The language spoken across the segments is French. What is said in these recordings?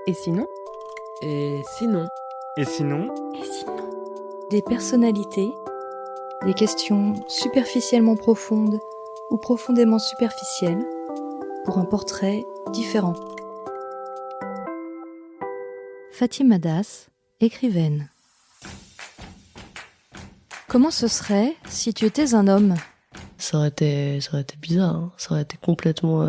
Et sinon? Et sinon? Et sinon? Et sinon? Des personnalités, des questions superficiellement profondes ou profondément superficielles pour un portrait différent. Fatima Das, écrivaine. Comment ce serait si tu étais un homme ? Ça aurait été bizarre, hein. Ça aurait été complètement...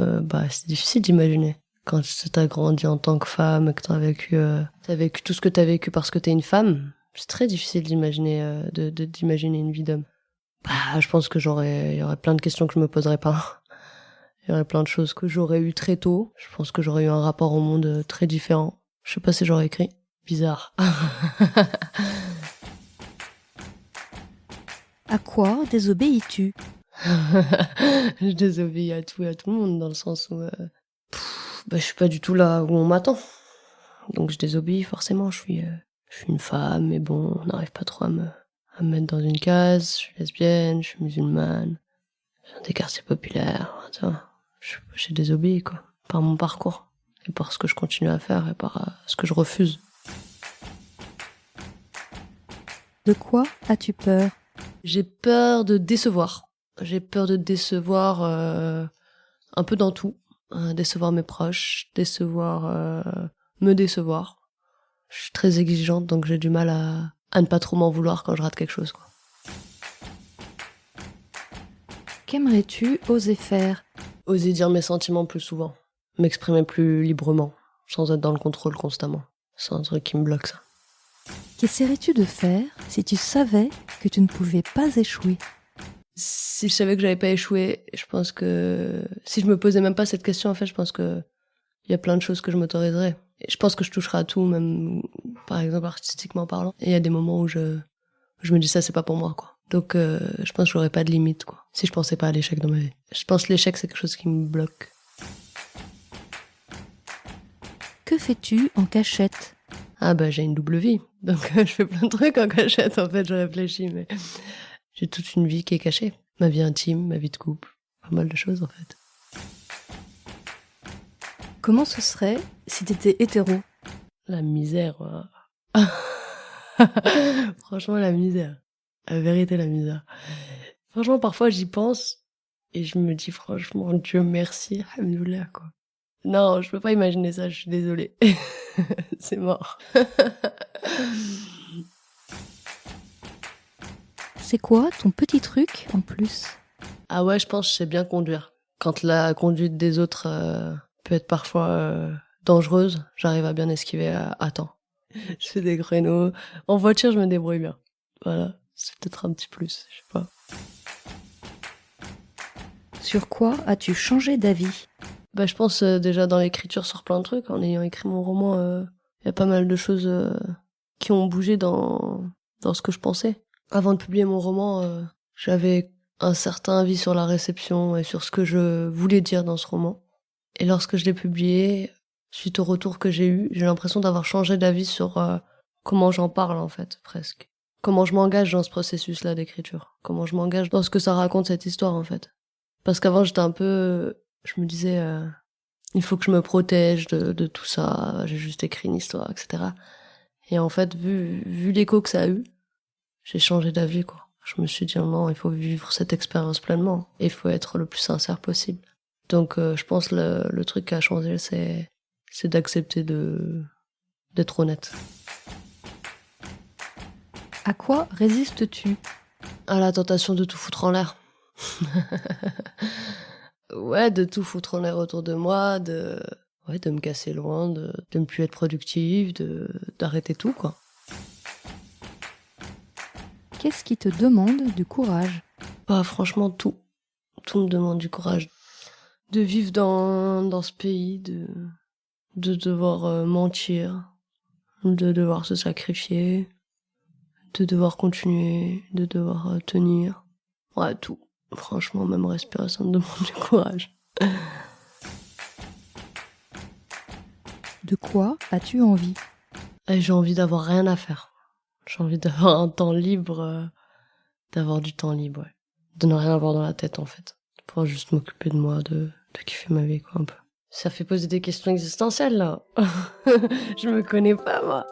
c'est difficile d'imaginer. Quand t'as grandi en tant que femme, que t'as vécu tout ce que t'as vécu parce que t'es une femme, c'est très difficile d'imaginer d'imaginer une vie d'homme. Je pense que il y aurait plein de questions que je me poserais pas. Il y aurait plein de choses que j'aurais eues très tôt. Je pense que j'aurais eu un rapport au monde très différent. Je sais pas si j'aurais écrit. Bizarre. À quoi désobéis-tu ? Je désobéis à tout et à tout le monde, dans le sens où je suis pas du tout là où on m'attend. Donc je désobéis forcément. Je suis une femme, mais bon, on n'arrive pas trop à me mettre dans une case. Je suis lesbienne, je suis musulmane, je viens des quartiers populaires. Tu vois, j'ai désobéi, quoi, par mon parcours et par ce que je continue à faire et par ce que je refuse. De quoi as-tu peur ? J'ai peur de décevoir. J'ai peur de décevoir un peu dans tout. Décevoir mes proches, me décevoir. Je suis très exigeante, donc j'ai du mal à ne pas trop m'en vouloir quand je rate quelque chose, quoi. Qu'aimerais-tu oser faire ? Oser dire mes sentiments plus souvent. M'exprimer plus librement, sans être dans le contrôle constamment. C'est un truc qui me bloque, ça. Qu'essaierais-tu de faire si tu savais que tu ne pouvais pas échouer ? Si je savais que j'avais pas échoué, je pense que... Si je me posais même pas cette question, en fait, je pense que il y a plein de choses que je m'autoriserais. Et je pense que je toucherais à tout, même, par exemple, artistiquement parlant. Et il y a des moments où je me dis ça, c'est pas pour moi, quoi. Donc, je pense que j'aurais pas de limite, quoi. Si je pensais pas à l'échec dans ma vie. Je pense que l'échec, c'est quelque chose qui me bloque. Que fais-tu en cachette ? J'ai une double vie. Donc, je fais plein de trucs en cachette, en fait, je réfléchis, mais j'ai toute une vie qui est cachée. Ma vie intime, ma vie de couple. Pas mal de choses, en fait. Comment ce serait si t'étais hétéro ? La misère. Franchement, la misère. La vérité, la misère. Franchement, parfois, j'y pense et je me dis, franchement, Dieu merci, alhamdoulilah, quoi. Non, je peux pas imaginer ça, je suis désolée. C'est mort. C'est quoi ton petit truc en plus ? Ah ouais, je pense que je sais bien conduire. Quand la conduite des autres peut être parfois dangereuse, j'arrive à bien esquiver à temps. Je fais des créneaux. En voiture, je me débrouille bien. Voilà, c'est peut-être un petit plus, je sais pas. Sur quoi as-tu changé d'avis ? Je pense déjà dans l'écriture sur plein de trucs. En ayant écrit mon roman, y a pas mal de choses qui ont bougé dans ce que je pensais. Avant de publier mon roman, j'avais un certain avis sur la réception et sur ce que je voulais dire dans ce roman. Et lorsque je l'ai publié, suite au retour que j'ai eu, j'ai l'impression d'avoir changé d'avis sur comment j'en parle, en fait, presque. Comment je m'engage dans ce processus-là d'écriture. Comment je m'engage dans ce que ça raconte, cette histoire, en fait. Parce qu'avant, j'étais un peu... Je me disais, il faut que je me protège de tout ça, j'ai juste écrit une histoire, etc. Et en fait, vu l'écho que ça a eu, j'ai changé d'avis, quoi. Je me suis dit, non, il faut vivre cette expérience pleinement. Et il faut être le plus sincère possible. Donc, je pense le truc qui a changé, c'est d'accepter d'être honnête. À quoi résistes-tu ? À la tentation de tout foutre en l'air. Ouais, de tout foutre en l'air autour de moi, de me casser loin, de ne plus être productive, d'arrêter tout, quoi. Qu'est-ce qui te demande du courage ? Franchement, tout. Tout me demande du courage. De vivre dans ce pays, de devoir mentir, de devoir se sacrifier, de devoir continuer, de devoir tenir. Ouais, tout. Franchement, même respirer, ça me demande du courage. De quoi as-tu envie ? J'ai envie d'avoir rien à faire. J'ai envie d'avoir un temps libre, d'avoir du temps libre, ouais. De ne rien avoir dans la tête, en fait. De pouvoir juste m'occuper de moi, de kiffer ma vie, quoi, un peu. Ça fait poser des questions existentielles, là. Je me connais pas, moi.